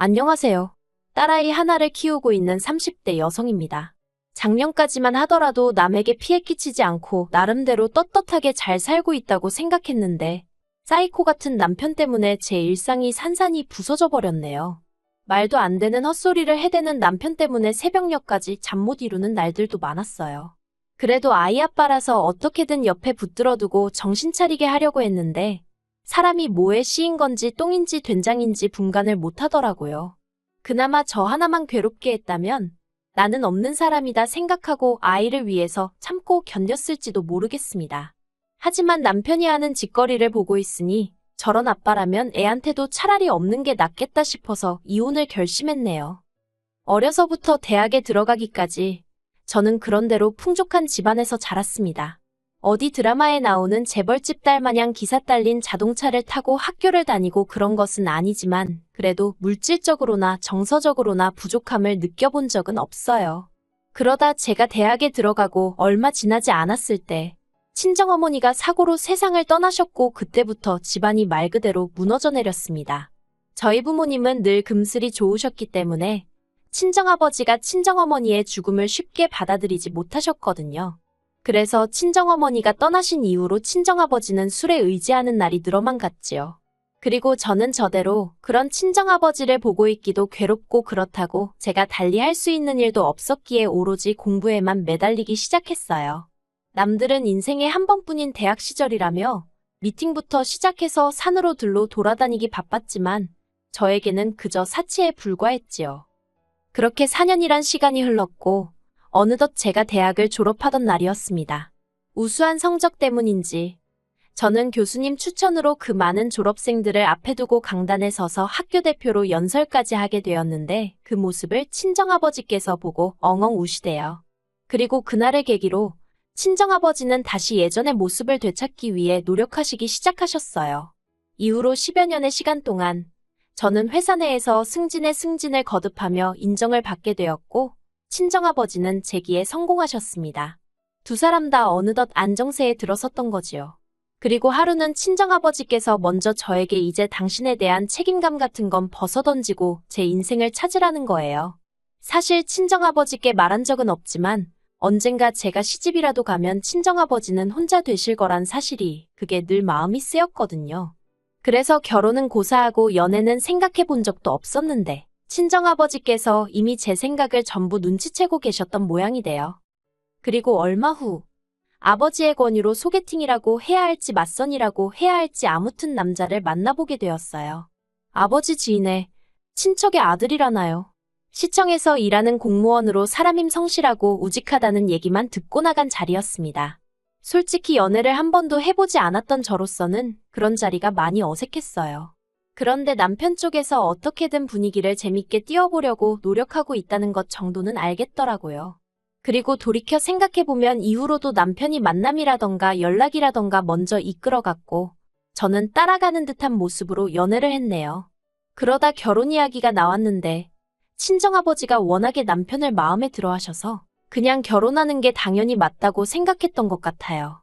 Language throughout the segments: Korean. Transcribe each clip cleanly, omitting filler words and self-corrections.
안녕하세요. 딸아이 하나를 키우고 있는 30대 여성입니다. 작년까지만 하더라도 남에게 피해 끼치지 않고 나름대로 떳떳하게 잘 살고 있다고 생각했는데 사이코 같은 남편 때문에 제 일상이 산산이 부서져 버렸네요. 말도 안 되는 헛소리를 해대는 남편 때문에 새벽녘까지 잠 못 이루는 날들도 많았어요. 그래도 아이 아빠라서 어떻게든 옆에 붙들어두고 정신 차리게 하려고 했는데 사람이 뭐에 씌인 건지 똥인지 된장인지 분간을 못하더라고요. 그나마 저 하나만 괴롭게 했다면 나는 없는 사람이다 생각하고 아이를 위해서 참고 견뎠을지도 모르겠습니다. 하지만 남편이 하는 짓거리를 보고 있으니 저런 아빠라면 애한테도 차라리 없는 게 낫겠다 싶어서 이혼을 결심했네요. 어려서부터 대학에 들어가기까지 저는 그런대로 풍족한 집안에서 자랐습니다. 어디 드라마에 나오는 재벌집 딸 마냥 기사 딸린 자동차를 타고 학교를 다니고 그런 것은 아니지만 그래도 물질적으로나 정서적으로나 부족함을 느껴본 적은 없어요. 그러다 제가 대학에 들어가고 얼마 지나지 않았을 때 친정어머니가 사고로 세상을 떠나셨고 그때부터 집안이 말 그대로 무너져 내렸습니다. 저희 부모님은 늘 금슬이 좋으셨기 때문에 친정아버지가 친정어머니의 죽음을 쉽게 받아들이지 못하셨거든요. 그래서 친정어머니가 떠나신 이후로 친정아버지는 술에 의지하는 날이 늘어만 갔지요. 그리고 저는 저대로 그런 친정아버지를 보고 있기도 괴롭고 그렇다고 제가 달리 할 수 있는 일도 없었기에 오로지 공부에만 매달리기 시작했어요. 남들은 인생에 한 번뿐인 대학 시절이라며 미팅부터 시작해서 산으로 들로 돌아다니기 바빴지만 저에게는 그저 사치에 불과했지요. 그렇게 4년이란 시간이 흘렀고 어느덧 제가 대학을 졸업하던 날이었습니다. 우수한 성적 때문인지 저는 교수님 추천으로 그 많은 졸업생들을 앞에 두고 강단에 서서 학교 대표로 연설까지 하게 되었는데 그 모습을 친정아버지께서 보고 엉엉 우시대요. 그리고 그날을 계기로 친정아버지는 다시 예전의 모습을 되찾기 위해 노력하시기 시작하셨어요. 이후로 10여 년의 시간 동안 저는 회사 내에서 승진에 승진을 거듭하며 인정을 받게 되었고 친정아버지는 재기에 성공하셨습니다. 두 사람 다 어느덧 안정세에 들어섰던 거지요. 그리고 하루는 친정아버지께서 먼저 저에게 이제 당신에 대한 책임감 같은 건 벗어던지고 제 인생을 찾으라는 거예요. 사실 친정아버지께 말한 적은 없지만 언젠가 제가 시집이라도 가면 친정아버지는 혼자 되실 거란 사실이 그게 늘 마음이 쓰였거든요. 그래서 결혼은 고사하고 연애는 생각해 본 적도 없었는데 친정아버지께서 이미 제 생각을 전부 눈치채고 계셨던 모양이 돼요. 그리고 얼마 후 아버지의 권유로 소개팅이라고 해야 할지 맞선이라고 해야 할지 아무튼 남자를 만나보게 되었어요. 아버지 지인의 친척의 아들이라나요. 시청에서 일하는 공무원으로 사람임 성실하고 우직하다는 얘기만 듣고 나간 자리였습니다. 솔직히 연애를 한 번도 해보지 않았던 저로서는 그런 자리가 많이 어색했어요. 그런데 남편 쪽에서 어떻게든 분위기를 재밌게 띄워보려고 노력하고 있다는 것 정도는 알겠더라고요. 그리고 돌이켜 생각해보면 이후로도 남편이 만남이라던가 연락이라던가 먼저 이끌어갔고 저는 따라가는 듯한 모습으로 연애를 했네요. 그러다 결혼 이야기가 나왔는데 친정아버지가 워낙에 남편을 마음에 들어 하셔서 그냥 결혼하는 게 당연히 맞다고 생각했던 것 같아요.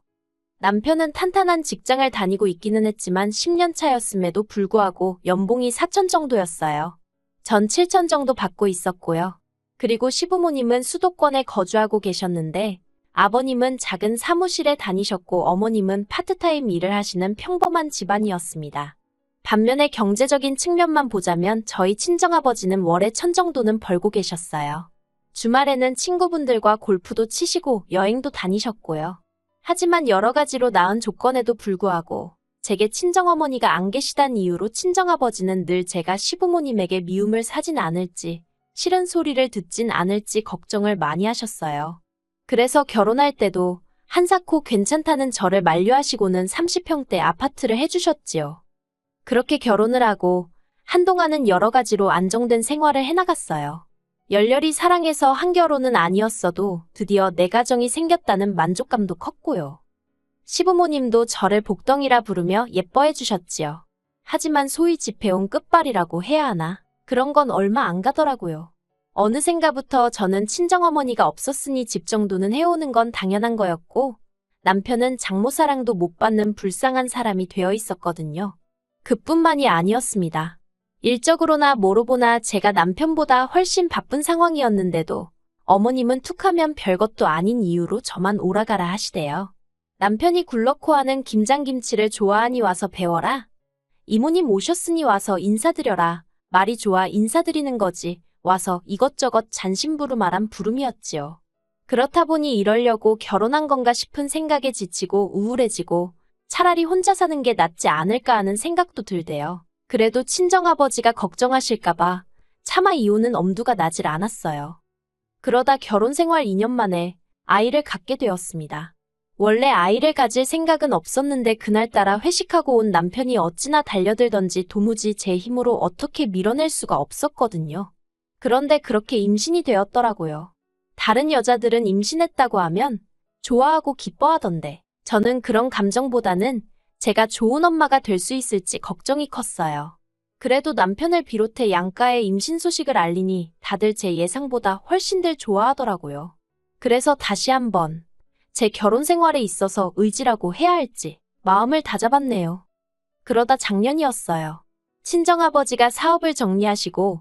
남편은 탄탄한 직장을 다니고 있기는 했지만 10년 차였음에도 불구하고 연봉이 4천 정도였어요. 전 7천 정도 받고 있었고요. 그리고 시부모님은 수도권에 거주하고 계셨는데 아버님은 작은 사무실에 다니셨고 어머님은 파트타임 일을 하시는 평범한 집안이었습니다. 반면에 경제적인 측면만 보자면 저희 친정아버지는 월에 1,000 정도는 벌고 계셨어요. 주말에는 친구분들과 골프도 치시고 여행도 다니셨고요. 하지만 여러 가지로 나은 조건에도 불구하고 제게 친정어머니가 안 계시단 이유로 친정아버지는 늘 제가 시부모님에게 미움을 사진 않을지 싫은 소리를 듣진 않을지 걱정을 많이 하셨어요. 그래서 결혼할 때도 한사코 괜찮다는 저를 만류하시고는 30평대 아파트를 해주셨지요. 그렇게 결혼을 하고 한동안은 여러 가지로 안정된 생활을 해나갔어요. 열렬히 사랑해서 한 결혼은 아니었어도 드디어 내 가정이 생겼다는 만족감도 컸고요. 시부모님도 저를 복덩이라 부르며 예뻐해 주셨지요. 하지만 소위 집해온 끝발이라고 해야 하나? 그런 건 얼마 안 가더라고요. 어느샌가부터 저는 친정어머니가 없었으니 집 정도는 해오는 건 당연한 거였고 남편은 장모사랑도 못 받는 불쌍한 사람이 되어 있었거든요. 그뿐만이 아니었습니다. 일적으로나 뭐로 보나 제가 남편보다 훨씬 바쁜 상황이었는데도 어머님은 툭하면 별것도 아닌 이유로 저만 오라가라 하시대요. 남편이 굴러코 하는 김장김치를 좋아하니 와서 배워라. 이모님 오셨으니 와서 인사드려라. 말이 좋아 인사드리는 거지. 와서 이것저것 잔심부름하란 부름이었지요. 그렇다 보니 이러려고 결혼한 건가 싶은 생각에 지치고 우울해지고 차라리 혼자 사는 게 낫지 않을까 하는 생각도 들대요. 그래도 친정아버지가 걱정하실까봐 차마 이혼은 엄두가 나질 않았어요. 그러다 결혼 생활 2년 만에 아이를 갖게 되었습니다. 원래 아이를 가질 생각은 없었는데 그날따라 회식하고 온 남편이 어찌나 달려들던지 도무지 제 힘으로 어떻게 밀어낼 수가 없었거든요. 그런데 그렇게 임신이 되었더라고요. 다른 여자들은 임신했다고 하면 좋아하고 기뻐하던데 저는 그런 감정보다는 제가 좋은 엄마가 될 수 있을지 걱정이 컸어요. 그래도 남편을 비롯해 양가의 임신 소식을 알리니 다들 제 예상보다 훨씬들 좋아하더라고요. 그래서 다시 한번 제 결혼 생활에 있어서 의지라고 해야 할지 마음을 다잡았네요. 그러다 작년이었어요. 친정아버지가 사업을 정리하시고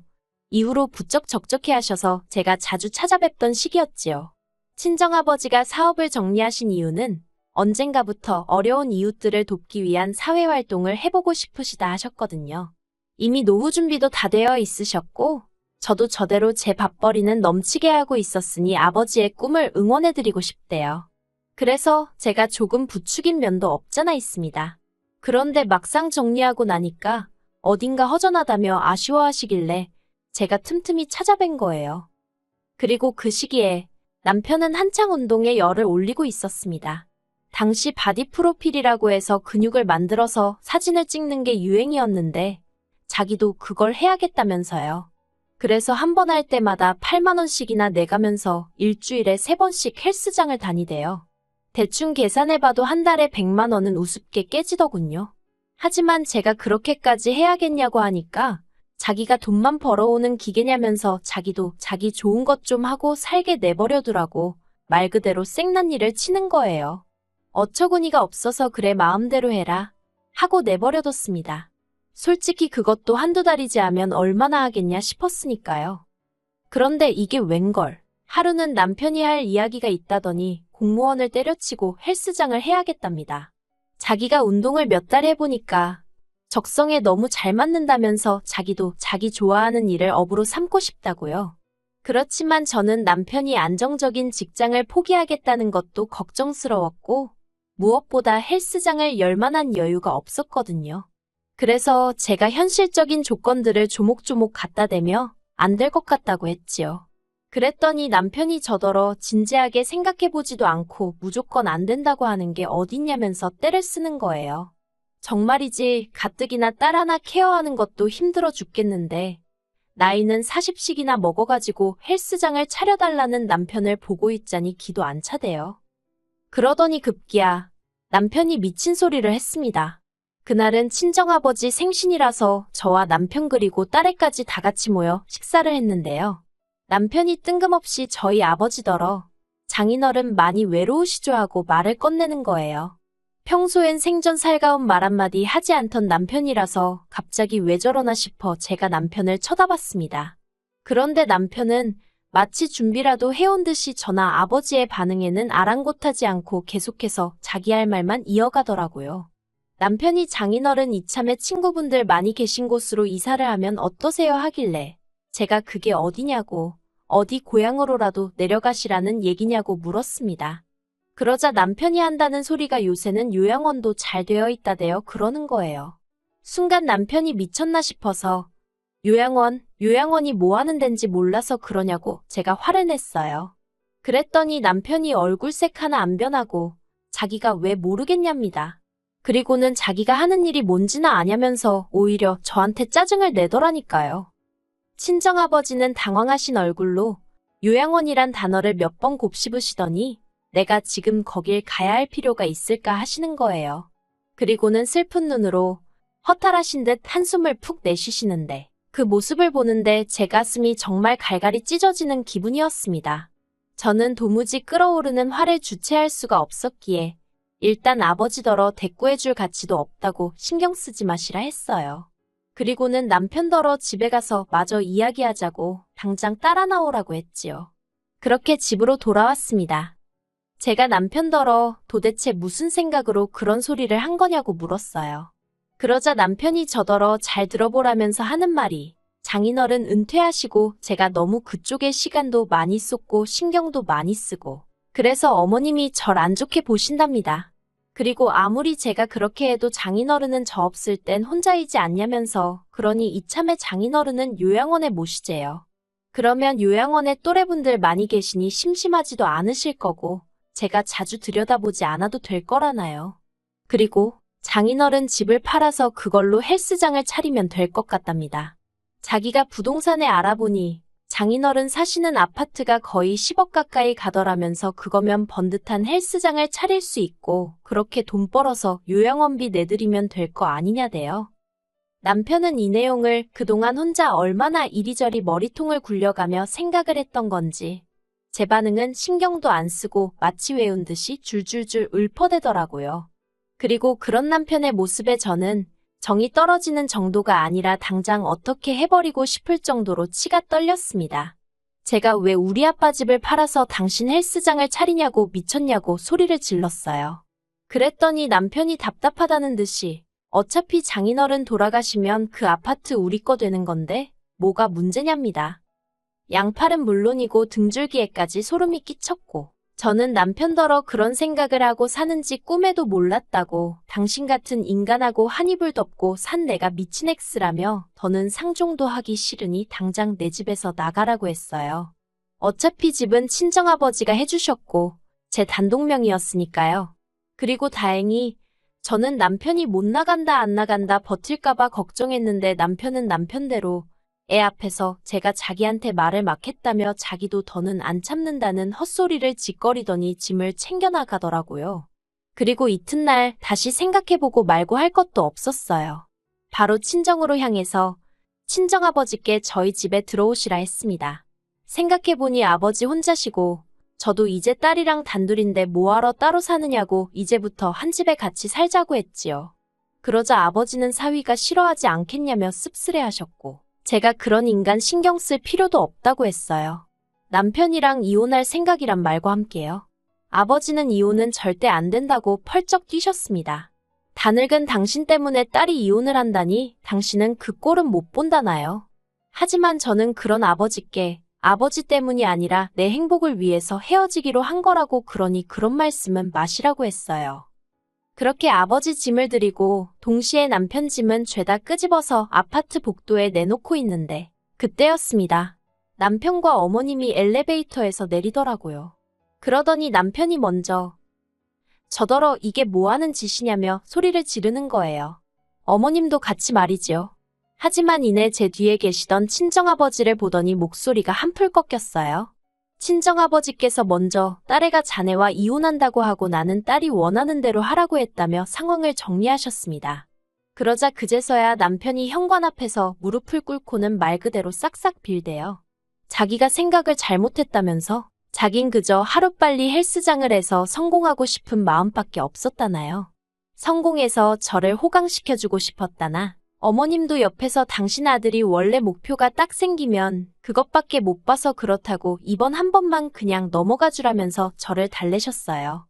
이후로 부쩍 적적해 하셔서 제가 자주 찾아뵙던 시기였지요. 친정아버지가 사업을 정리하신 이유는 언젠가부터 어려운 이웃들을 돕기 위한 사회활동을 해보고 싶으시다 하셨거든요. 이미 노후 준비도 다 되어 있으셨고 저도 저대로 제 밥벌이는 넘치게 하고 있었으니 아버지의 꿈을 응원해드리고 싶대요. 그래서 제가 조금 부추긴 면도 없잖아 있습니다. 그런데 막상 정리하고 나니까 어딘가 허전하다며 아쉬워하시길래 제가 틈틈이 찾아뵌 거예요. 그리고 그 시기에 남편은 한창 운동에 열을 올리고 있었습니다. 당시 바디 프로필이라고 해서 근육을 만들어서 사진을 찍는 게 유행이었는데 자기도 그걸 해야겠다면서요. 그래서 한 번 할 때마다 8만 원씩이나 내가면서 일주일에 3번씩 헬스장을 다니대요. 대충 계산해봐도 한 달에 100만 원은 우습게 깨지더군요. 하지만 제가 그렇게까지 해야겠냐고 하니까 자기가 돈만 벌어오는 기계냐면서 자기도 자기 좋은 것 좀 하고 살게 내버려두라고 말 그대로 생난리를 치는 거예요. 어처구니가 없어서 그래 마음대로 해라 하고 내버려뒀습니다. 솔직히 그것도 한두 달이지 하면 얼마나 하겠냐 싶었으니까요. 그런데 이게 웬걸. 하루는 남편이 할 이야기가 있다더니 공무원을 때려치고 헬스장을 해야겠답니다. 자기가 운동을 몇 달 해보니까 적성에 너무 잘 맞는다면서 자기도 자기 좋아하는 일을 업으로 삼고 싶다고요. 그렇지만 저는 남편이 안정적인 직장을 포기하겠다는 것도 걱정스러웠고 무엇보다 헬스장을 열 만한 여유가 없었거든요. 그래서 제가 현실적인 조건들을 조목조목 갖다 대며 안 될 것 같다고 했지요. 그랬더니 남편이 저더러 진지하게 생각해보지도 않고 무조건 안 된다고 하는 게 어딨냐면서 떼를 쓰는 거예요. 정말이지 가뜩이나 딸 하나 케어하는 것도 힘들어 죽겠는데 나이는 40씩이나 먹어가지고 헬스장을 차려달라는 남편을 보고 있자니 기도 안 차대요. 그러더니 급기야 남편이 미친 소리를 했습니다. 그날은 친정아버지 생신이라서 저와 남편 그리고 딸애까지 다 같이 모여 식사를 했는데요. 남편이 뜬금없이 저희 아버지더러 장인어른 많이 외로우시죠 하고 말을 꺼내는 거예요. 평소엔 생전 살가운 말 한마디 하지 않던 남편이라서 갑자기 왜 저러나 싶어 제가 남편을 쳐다봤습니다. 그런데 남편은 마치 준비라도 해온 듯이 저나 아버지의 반응에는 아랑곳하지 않고 계속해서 자기 할 말만 이어가더라고요. 남편이 장인어른 이참에 친구분들 많이 계신 곳으로 이사를 하면 어떠세요 하길래 제가 그게 어디냐고 어디 고향으로라도 내려가시라는 얘기냐고 물었습니다. 그러자 남편이 한다는 소리가 요새는 요양원도 잘 되어 있다대요 그러는 거예요. 순간 남편이 미쳤나 싶어서 요양원이 뭐 하는 덴지 몰라서 그러냐고 제가 화를 냈어요. 그랬더니 남편이 얼굴색 하나 안 변하고 자기가 왜 모르겠냐입니다. 그리고는 자기가 하는 일이 뭔지나 아냐면서 오히려 저한테 짜증을 내더라니까요. 친정아버지는 당황하신 얼굴로 요양원이란 단어를 몇 번 곱씹으시더니 내가 지금 거길 가야 할 필요가 있을까 하시는 거예요. 그리고는 슬픈 눈으로 허탈하신 듯 한숨을 푹 내쉬시는데 그 모습을 보는데 제 가슴이 정말 갈갈이 찢어지는 기분이었습니다. 저는 도무지 끓어오르는 화를 주체할 수가 없었기에 일단 아버지더러 대꾸해줄 가치도 없다고 신경 쓰지 마시라 했어요. 그리고는 남편더러 집에 가서 마저 이야기하자고 당장 따라 나오라고 했지요. 그렇게 집으로 돌아왔습니다. 제가 남편더러 도대체 무슨 생각으로 그런 소리를 한 거냐고 물었어요. 그러자 남편이 저더러 잘 들어보라면서 하는 말이 장인어른 은퇴하시고 제가 너무 그쪽에 시간도 많이 쏟고 신경도 많이 쓰고 그래서 어머님이 절 안 좋게 보신답니다. 그리고 아무리 제가 그렇게 해도 장인어른은 저 없을 땐 혼자이지 않냐면서 그러니 이참에 장인어른은 요양원에 모시재요. 그러면 요양원에 또래분들 많이 계시니 심심하지도 않으실 거고 제가 자주 들여다보지 않아도 될 거라나요. 그리고 장인어른 집을 팔아서 그걸로 헬스장을 차리면 될 것 같답니다. 자기가 부동산에 알아보니 장인어른 사시는 아파트가 거의 10억 가까이 가더라면서 그거면 번듯한 헬스장을 차릴 수 있고 그렇게 돈 벌어서 요양원비 내드리면 될 거 아니냐대요. 남편은 이 내용을 그동안 혼자 얼마나 이리저리 머리통을 굴려가며 생각을 했던 건지 제 반응은 신경도 안 쓰고 마치 외운 듯이 줄줄줄 읊어대더라고요. 그리고 그런 남편의 모습에 저는 정이 떨어지는 정도가 아니라 당장 어떻게 해버리고 싶을 정도로 치가 떨렸습니다. 제가 왜 우리 아빠 집을 팔아서 당신 헬스장을 차리냐고 미쳤냐고 소리를 질렀어요. 그랬더니 남편이 답답하다는 듯이 어차피 장인어른 돌아가시면 그 아파트 우리 거 되는 건데 뭐가 문제냐입니다. 양팔은 물론이고 등줄기에까지 소름이 끼쳤고 저는 남편더러 그런 생각을 하고 사는지 꿈에도 몰랐다고 당신 같은 인간하고 한 이불 덮고 산 내가 미친 X라며 더는 상종도 하기 싫으니 당장 내 집에서 나가라고 했어요. 어차피 집은 친정아버지가 해주셨고 제 단독명이었으니까요. 그리고 다행히 저는 남편이 못 나간다 안 나간다 버틸까봐 걱정했는데 남편은 남편대로 애 앞에서 제가 자기한테 말을 막 했다며 자기도 더는 안 참는다는 헛소리를 짓거리더니 짐을 챙겨나가더라고요. 그리고 이튿날 다시 생각해보고 말고 할 것도 없었어요. 바로 친정으로 향해서 친정아버지께 저희 집에 들어오시라 했습니다. 생각해보니 아버지 혼자시고 저도 이제 딸이랑 단둘인데 뭐하러 따로 사느냐고 이제부터 한 집에 같이 살자고 했지요. 그러자 아버지는 사위가 싫어하지 않겠냐며 씁쓸해하셨고 제가 그런 인간 신경 쓸 필요도 없다고 했어요. 남편이랑 이혼할 생각이란 말과 함께요. 아버지는 이혼은 절대 안 된다고 펄쩍 뛰셨습니다. 다 늙은 당신 때문에 딸이 이혼을 한다니 당신은 그 꼴은 못 본다나요. 하지만 저는 그런 아버지께 아버지 때문이 아니라 내 행복을 위해서 헤어지기로 한 거라고 그러니 그런 말씀은 마시라고 했어요. 그렇게 아버지 짐을 드리고 동시에 남편 짐은 죄다 끄집어서 아파트 복도에 내놓고 있는데 그때였습니다. 남편과 어머님이 엘리베이터에서 내리더라고요. 그러더니 남편이 먼저 저더러 이게 뭐하는 짓이냐며 소리를 지르는 거예요. 어머님도 같이 말이지요. 하지만 이내 제 뒤에 계시던 친정아버지를 보더니 목소리가 한풀 꺾였어요. 친정아버지께서 먼저 딸애가 자네와 이혼한다고 하고 나는 딸이 원하는 대로 하라고 했다며 상황을 정리하셨습니다. 그러자 그제서야 남편이 현관 앞에서 무릎을 꿇고는 말 그대로 싹싹 빌대요. 자기가 생각을 잘못했다면서 자긴 그저 하루빨리 헬스장을 해서 성공하고 싶은 마음밖에 없었다나요. 성공해서 저를 호강시켜주고 싶었다나 어머님도 옆에서 당신 아들이 원래 목표가 딱 생기면 그것밖에 못 봐서 그렇다고 이번 한 번만 그냥 넘어가 주라면서 저를 달래셨어요.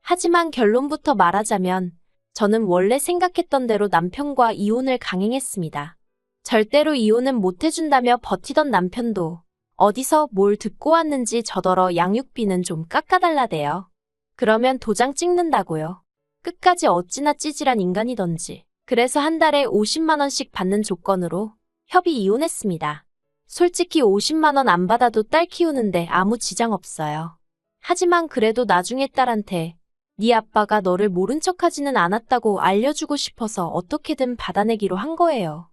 하지만 결론부터 말하자면 저는 원래 생각했던 대로 남편과 이혼을 강행했습니다. 절대로 이혼은 못 해준다며 버티던 남편도 어디서 뭘 듣고 왔는지 저더러 양육비는 좀 깎아달라대요. 그러면 도장 찍는다고요. 끝까지 어찌나 찌질한 인간이던지. 그래서 한 달에 50만 원씩 받는 조건으로 협의 이혼했습니다. 솔직히 50만 원 안 받아도 딸 키우는데 아무 지장 없어요. 하지만 그래도 나중에 딸한테 네 아빠가 너를 모른 척하지는 않았다고 알려주고 싶어서 어떻게든 받아내기로 한 거예요.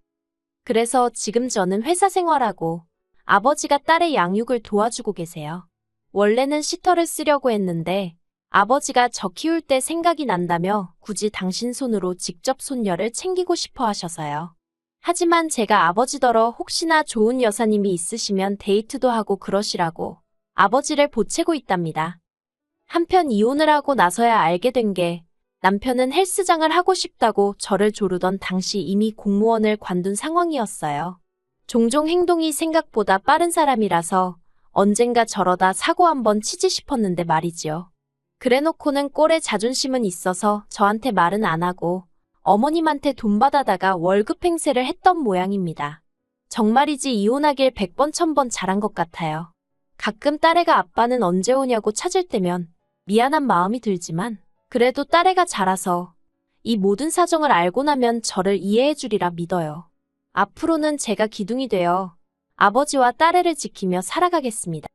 그래서 지금 저는 회사 생활하고 아버지가 딸의 양육을 도와주고 계세요. 원래는 시터를 쓰려고 했는데 아버지가 저 키울 때 생각이 난다며 굳이 당신 손으로 직접 손녀를 챙기고 싶어 하셔서요. 하지만 제가 아버지더러 혹시나 좋은 여사님이 있으시면 데이트도 하고 그러시라고 아버지를 보채고 있답니다. 한편 이혼을 하고 나서야 알게 된 게 남편은 헬스장을 하고 싶다고 저를 조르던 당시 이미 공무원을 관둔 상황이었어요. 종종 행동이 생각보다 빠른 사람이라서 언젠가 저러다 사고 한번 치지 싶었는데 말이지요. 그래놓고는 꼴에 자존심은 있어서 저한테 말은 안 하고 어머님한테 돈 받아다가 월급 행세를 했던 모양입니다. 정말이지 이혼하길 100번 1000번 잘한 것 같아요. 가끔 딸애가 아빠는 언제 오냐고 찾을 때면 미안한 마음이 들지만 그래도 딸애가 자라서 이 모든 사정을 알고 나면 저를 이해해 주리라 믿어요. 앞으로는 제가 기둥이 되어 아버지와 딸애를 지키며 살아가겠습니다.